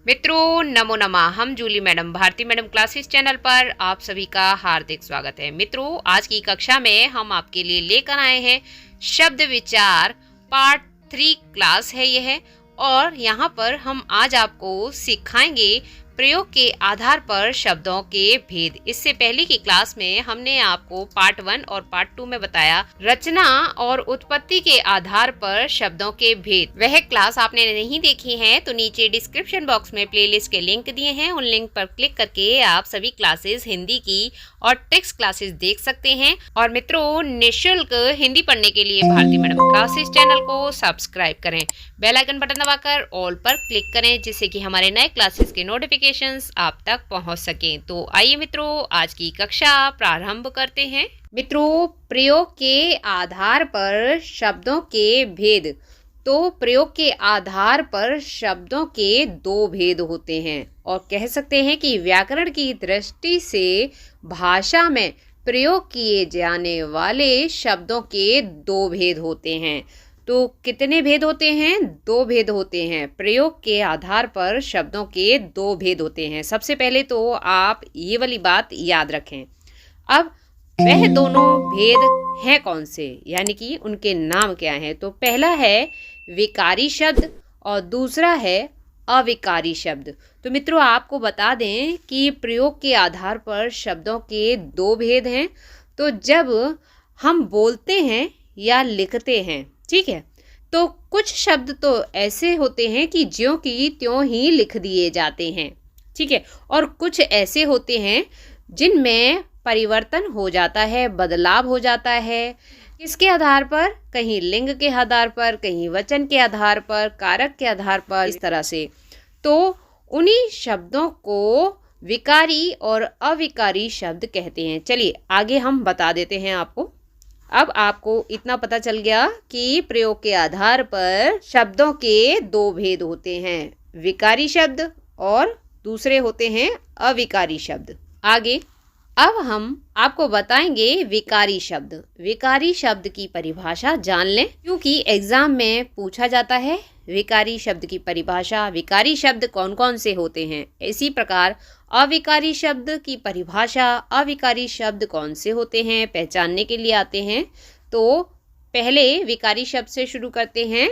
मित्रों नमो नमः। हम Julie madam Bharati madam classes channel पर आप सभी का हार्दिक स्वागत है। मित्रों आज की कक्षा में हम आपके लिए लेकर आए हैं शब्द विचार पार्ट 3 क्लास है यह, और यहाँ पर हम आज आपको सिखाएंगे प्रयोग के आधार पर शब्दों के भेद। इससे पहले की क्लास में हमने आपको पार्ट 1 और पार्ट 2 में बताया रचना और उत्पत्ति के आधार पर शब्दों के भेद। वह क्लास आपने नहीं देखी है तो नीचे डिस्क्रिप्शन बॉक्स में प्लेलिस्ट के लिंक दिए हैं, उन लिंक पर क्लिक करके आप सभी क्लासेस हिंदी की और ट्रिक्स क्लासेस देख सकते हैं। और मित्रों निःशुल्क हिंदी पढ़ने के लिए भारती मैडम क्लासेस चैनल को सब्सक्राइब करें, बेल आइकन बटन दबाकर ऑल पर क्लिक करें जिससे कि हमारे नए क्लासेस के नोटिफिकेशंस आप तक पहुंच सकें। तो आइए मित्रों आज की कक्षा प्रारंभ करते हैं। मित्रों प्रयोग के आधार पर शब्दों के भेद। तो प्रयोग के आधार पर शब्दों के दो भेद होते हैं और कह सकते हैं कि व्याकरण की दृष्टि से भाषा में प्रयोग किए जाने वाले शब्दों के दो भेद होते हैं। तो कितने भेद होते हैं? दो भेद होते हैं। प्रयोग के आधार पर शब्दों के दो भेद होते हैं। सबसे पहले तो आप ये वाली बात याद रखें। अब वह दोनों भेद हैं कौन से, यानी कि उनके नाम क्या हैं? तो पहला है विकारी शब्द और दूसरा है अविकारी शब्द। तो मित्रों आपको बता दें कि प्रयोग के आधार पर शब्दों के दो भेद हैं। तो जब हम बोलते हैं या लिखते हैं, ठीक है, तो कुछ शब्द तो ऐसे होते हैं कि ज्यों की त्यों ही लिख दिए जाते हैं, ठीक है, और कुछ ऐसे होते हैं जिनमें परिवर्तन हो जाता है, बदलाव हो जाता है। किसके आधार पर? कहीं लिंग के आधार पर, कहीं वचन के आधार पर, कारक के आधार पर, इस तरह से। तो उन्हीं शब्दों को विकारी और अविकारी शब्द कहते हैं। चलिए आगे हम बता देते हैं आपको। अब आपको इतना पता चल गया कि प्रयोग के आधार पर शब्दों के दो भेद होते हैं, विकारी शब्द और दूसरे होते हैं अविकारी शब्द। आगे अब हम आपको बताएंगे विकारी शब्द। विकारी शब्द की परिभाषा जान लें क्योंकि एग्जाम में पूछा जाता है विकारी शब्द की परिभाषा। विकारी शब्द कौन कौन से होते हैं, इसी प्रकार अविकारी शब्द की परिभाषा, अविकारी शब्द कौन से होते हैं पहचानने के लिए आते हैं। तो पहले विकारी शब्द से शुरू करते हैं।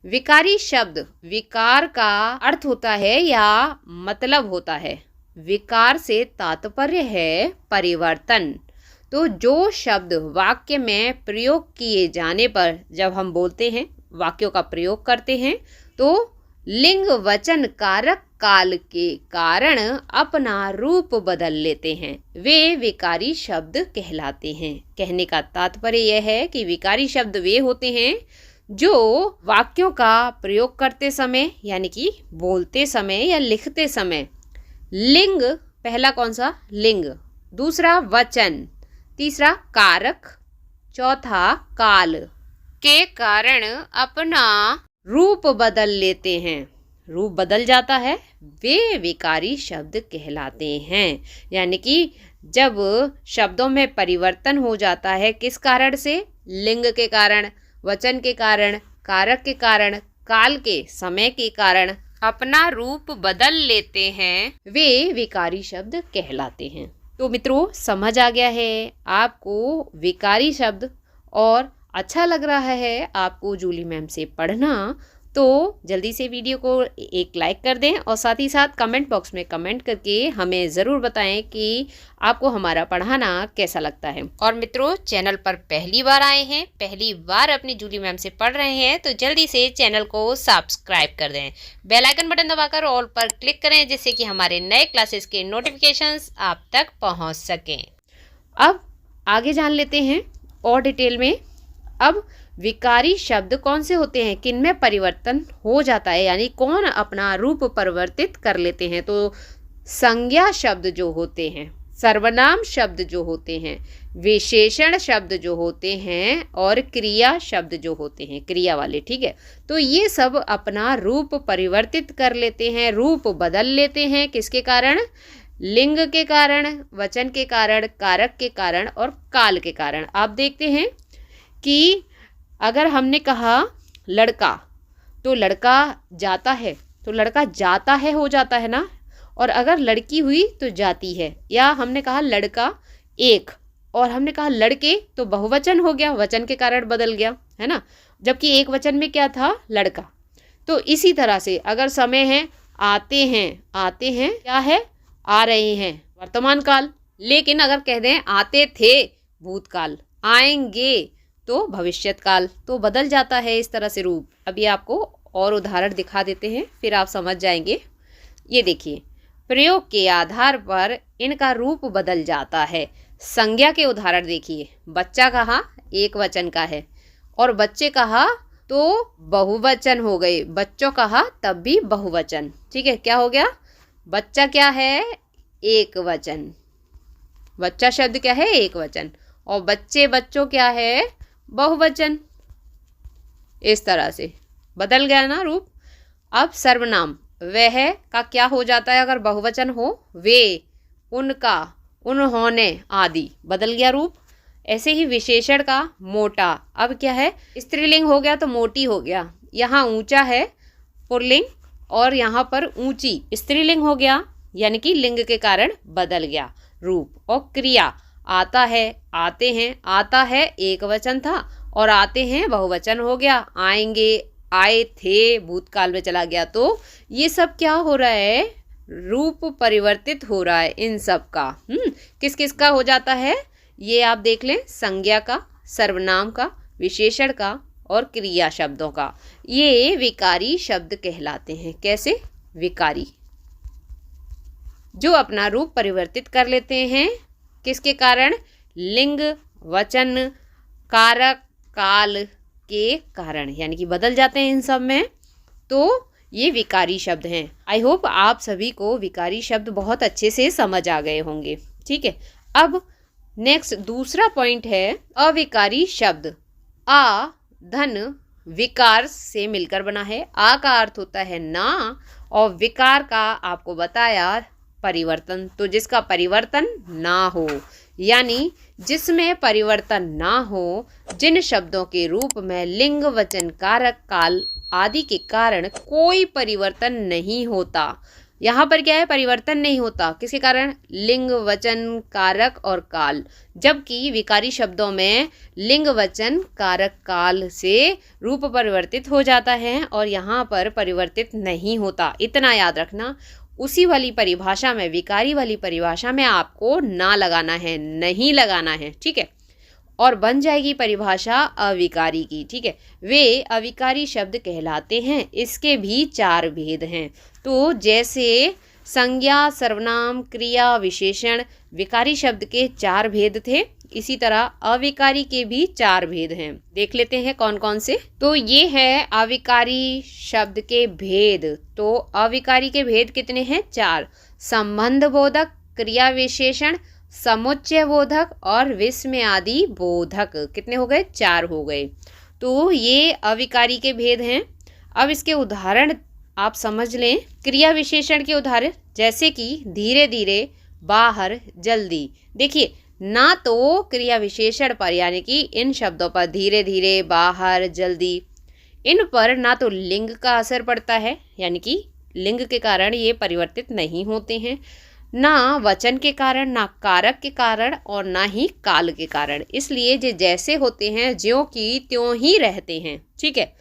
विकारी शब्द विकार का अर्थ होता है या मतलब होता है। विकार से तात्पर्य है परिवर्तन। तो जो शब्द वाक्य में प्रयोग किए जाने पर, जब हम बोलते हैं वाक्यों का प्रयोग करते हैं, तो लिंग वचन कारक काल के कारण अपना रूप बदल लेते हैं, वे विकारी शब्द कहलाते हैं। कहने का तात्पर्य यह है कि विकारी शब्द वे होते हैं जो वाक्यों का प्रयोग करते समय, यानी कि बोलते समय या लिखते समय, लिंग, पहला कौन सा? लिंग, दूसरा वचन, तीसरा कारक, चौथा काल के कारण अपना रूप बदल लेते हैं, रूप बदल जाता है, वे विकारी शब्द कहलाते हैं। यानी कि जब शब्दों में परिवर्तन हो जाता है, किस कारण से? लिंग के कारण, वचन के कारण, कारक के कारण, काल के समय के कारण अपना रूप बदल लेते हैं, वे विकारी शब्द कहलाते हैं। तो मित्रों समझ आ गया है आपको विकारी शब्द, और अच्छा लग रहा है आपको जूली मैम से पढ़ना, तो जल्दी से वीडियो को एक लाइक कर दें और साथ ही साथ कमेंट बॉक्स में कमेंट करके हमें ज़रूर बताएं कि आपको हमारा पढ़ाना कैसा लगता है। और मित्रों चैनल पर पहली बार आए हैं, पहली बार अपनी जूली मैम से पढ़ रहे हैं, तो जल्दी से चैनल को सब्सक्राइब कर दें, बेल आइकन बटन दबाकर ऑल पर क्लिक करें जिससे कि हमारे नए क्लासेस के नोटिफिकेशंस आप तक पहुँच सकें। अब आगे जान लेते हैं और डिटेल में। अब विकारी शब्द कौन से होते हैं, किन में परिवर्तन हो जाता है, यानी कौन अपना रूप परिवर्तित कर लेते हैं? तो संज्ञा शब्द जो होते हैं, सर्वनाम शब्द जो होते हैं, विशेषण शब्द जो होते हैं और क्रिया शब्द जो होते हैं, क्रिया वाले, ठीक है, तो ये सब अपना रूप परिवर्तित कर लेते हैं, रूप बदल लेते हैं। किसके कारण? लिंग के कारण, वचन के कारण, कारक के कारण और काल के कारण। आप देखते हैं कि अगर हमने कहा लड़का, तो लड़का जाता है, तो लड़का जाता है हो जाता है ना, और अगर लड़की हुई तो जाती है। या हमने कहा लड़का एक और हमने कहा लड़के, तो बहुवचन हो गया, वचन के कारण बदल गया, है ना। जबकि एक वचन में क्या था, लड़का। तो इसी तरह से अगर समय है आते हैं, आते हैं क्या है, आ रहे हैं, वर्तमान काल। लेकिन अगर कह दें आते थे, भूतकाल, आएंगे तो भविष्यत काल, तो बदल जाता है इस तरह से रूप। अभी आपको और उदाहरण दिखा देते हैं, फिर आप समझ जाएंगे। ये देखिए, प्रयोग के आधार पर इनका रूप बदल जाता है। संज्ञा के उदाहरण देखिए, बच्चा कहा एक वचन का है, और बच्चे कहा तो बहुवचन हो गए, बच्चों कहा तब भी बहुवचन। ठीक है, क्या हो गया, बच्चा क्या है, एक वचन, बच्चा शब्द क्या है, एक वचन, और बच्चे बच्चों क्या है, बहुवचन। इस तरह से बदल गया ना रूप। अब सर्वनाम, वह का क्या हो जाता है अगर बहुवचन हो, वे, उनका, उन्होंने आदि, बदल गया रूप। ऐसे ही विशेषण का मोटा, अब क्या है, स्त्रीलिंग हो गया तो मोटी हो गया। यहाँ ऊंचा है पुल्लिंग, और यहाँ पर ऊंची स्त्रीलिंग हो गया, यानी कि लिंग के कारण बदल गया रूप। और क्रिया, आता है, आते हैं, आता है एक वचन था और आते हैं बहुवचन हो गया, आएंगे, आए थे, भूतकाल में चला गया। तो ये सब क्या हो रहा है, रूप परिवर्तित हो रहा है इन सब का। किस किस का हो जाता है, ये आप देख लें, संज्ञा का, सर्वनाम का, विशेषण का और क्रिया शब्दों का। ये विकारी शब्द कहलाते हैं। कैसे, विकारी, जो अपना रूप परिवर्तित कर लेते हैं, किसके कारण, लिंग, वचन, कारक, काल के कारण, यानी कि बदल जाते हैं इन सब में। तो ये विकारी शब्द हैं। आई होप आप सभी को विकारी शब्द बहुत अच्छे से समझ आ गए होंगे। ठीक है, अब नेक्स्ट दूसरा पॉइंट है अविकारी शब्द। आ धन विकार से मिलकर बना है। आ का अर्थ होता है ना, और विकार का आपको बताया परिवर्तन। तो जिसका परिवर्तन ना हो, यानी जिसमें परिवर्तन ना हो, जिन शब्दों के रूप में लिंग, वचन, कारक, काल आदि के कारण कोई परिवर्तन नहीं होता। यहाँ पर क्या है, परिवर्तन नहीं होता, किसके कारण, लिंग, वचन, कारक और काल। जबकि विकारी शब्दों में लिंग, वचन, कारक, काल से रूप परिवर्तित हो जाता है और यहाँ पर परिवर्तित नहीं होता। इतना याद रखना। उसी वाली परिभाषा में, विकारी वाली परिभाषा में आपको ना लगाना है, नहीं लगाना है। ठीक है, और बन जाएगी परिभाषा अविकारी की। ठीक है, वे अविकारी शब्द कहलाते हैं। इसके भी 4 भेद हैं। तो जैसे संज्ञा, सर्वनाम, क्रिया, विशेषण, विकारी शब्द के 4 भेद थे, इसी तरह अविकारी के भी 4 भेद हैं। देख लेते हैं कौन कौन से। तो ये है अविकारी शब्द के भेद। तो अविकारी के भेद कितने हैं, 4। संबंध बोधक, क्रिया विशेषण, समुच्चय बोधक और विस्मय आदि बोधक। कितने हो गए, 4 हो गए। तो ये अविकारी के भेद हैं। अब इसके उदाहरण आप समझ लें। क्रिया विशेषण के उदाहरण जैसे कि धीरे धीरे, बाहर, जल्दी। देखिए, ना तो क्रिया विशेषण पर, यानी कि इन शब्दों पर धीरे धीरे, बाहर, जल्दी, इन पर ना तो लिंग का असर पड़ता है, यानी कि लिंग के कारण ये परिवर्तित नहीं होते हैं, ना वचन के कारण, ना कारक के कारण और ना ही काल के कारण। इसलिए ये जैसे होते हैं ज्यों की त्यों ही रहते हैं। ठीक है,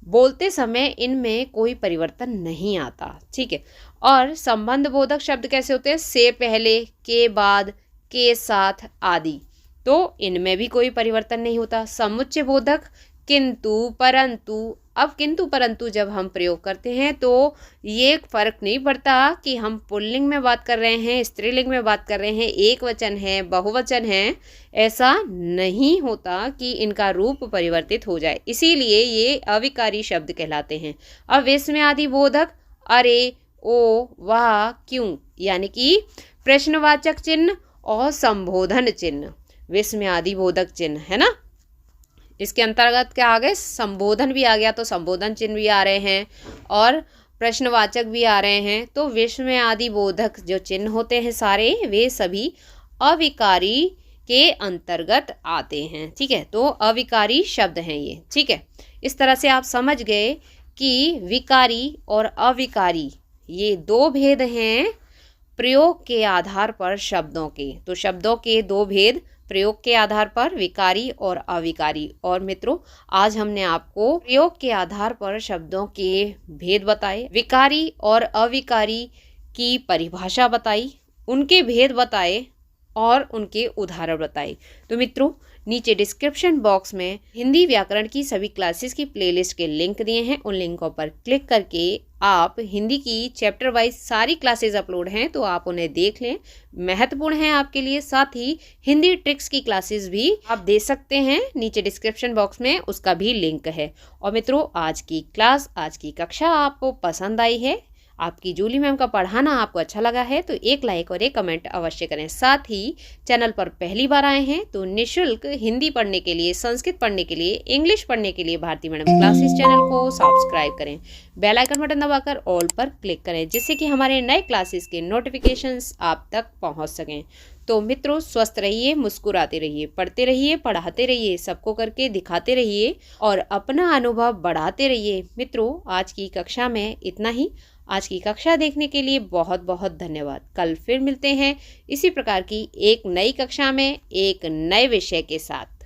बोलते समय इनमें कोई परिवर्तन नहीं आता। ठीक है, और संबंध बोधक शब्द कैसे होते हैं, से पहले, के बाद, के साथ आदि। तो इनमें भी कोई परिवर्तन नहीं होता। समुच्चय बोधक, किंतु, परंतु। अब किंतु परंतु जब हम प्रयोग करते हैं तो ये फर्क नहीं पड़ता कि हम पुल्लिंग में बात कर रहे हैं, स्त्रीलिंग में बात कर रहे हैं, एक वचन है, बहुवचन है, ऐसा नहीं होता कि इनका रूप परिवर्तित हो जाए। इसीलिए ये अविकारी शब्द कहलाते हैं। अब विस्मय आदि बोधक, अरे, ओ, वाह, क्यों, यानी कि प्रश्नवाचक चिन्ह और संबोधन चिन्ह, विस्मय आदि बोधक चिन्ह, है ना। इसके अंतर्गत क्या आ गए, संबोधन भी आ गया, तो संबोधन चिन्ह भी आ रहे हैं और प्रश्नवाचक भी आ रहे हैं। तो विस्मय आदि बोधक जो चिन्ह होते हैं सारे, वे सभी अविकारी के अंतर्गत आते हैं। ठीक है, तो अविकारी शब्द हैं ये। ठीक है, इस तरह से आप समझ गए कि विकारी और अविकारी ये दो भेद हैं प्रयोग के आधार पर शब्दों के। तो शब्दों के दो भेद प्रयोग के आधार पर, विकारी और अविकारी। और मित्रों, आज हमने आपको प्रयोग के आधार पर शब्दों के भेद बताए, विकारी और अविकारी की परिभाषा बताई, उनके भेद बताए और उनके उदाहरण बताए। तो मित्रों, नीचे डिस्क्रिप्शन बॉक्स में हिंदी व्याकरण की सभी क्लासेस की प्लेलिस्ट के लिंक दिए हैं। उन लिंकों पर क्लिक करके आप हिंदी की चैप्टर वाइज सारी क्लासेस अपलोड हैं, तो आप उन्हें देख लें, महत्वपूर्ण है आपके लिए। साथ ही हिंदी ट्रिक्स की क्लासेस भी आप दे सकते हैं, नीचे डिस्क्रिप्शन बॉक्स में उसका भी लिंक है। और मित्रों, आज की क्लास, आज की कक्षा आपको पसंद आई है, आपकी जूली मैम का पढ़ाना आपको अच्छा लगा है, तो एक लाइक और एक कमेंट अवश्य करें। साथ ही चैनल पर पहली बार आए हैं तो निःशुल्क हिंदी पढ़ने के लिए, संस्कृत पढ़ने के लिए, इंग्लिश पढ़ने के लिए भारती मैडम क्लासेस चैनल को सब्सक्राइब करें, बेल आइकन बटन दबाकर ऑल पर क्लिक करें, जिससे कि हमारे नए क्लासेस के नोटिफिकेशंस आप तक पहुंच सकें। तो मित्रों, स्वस्थ रहिए, मुस्कुराते रहिए, पढ़ते रहिए, पढ़ाते रहिए, सबको करके दिखाते रहिए और अपना अनुभव बढ़ाते रहिए। मित्रों, आज की कक्षा में इतना ही। आज की कक्षा देखने के लिए बहुत बहुत धन्यवाद। कल फिर मिलते हैं इसी प्रकार की एक नई कक्षा में एक नए विषय के साथ।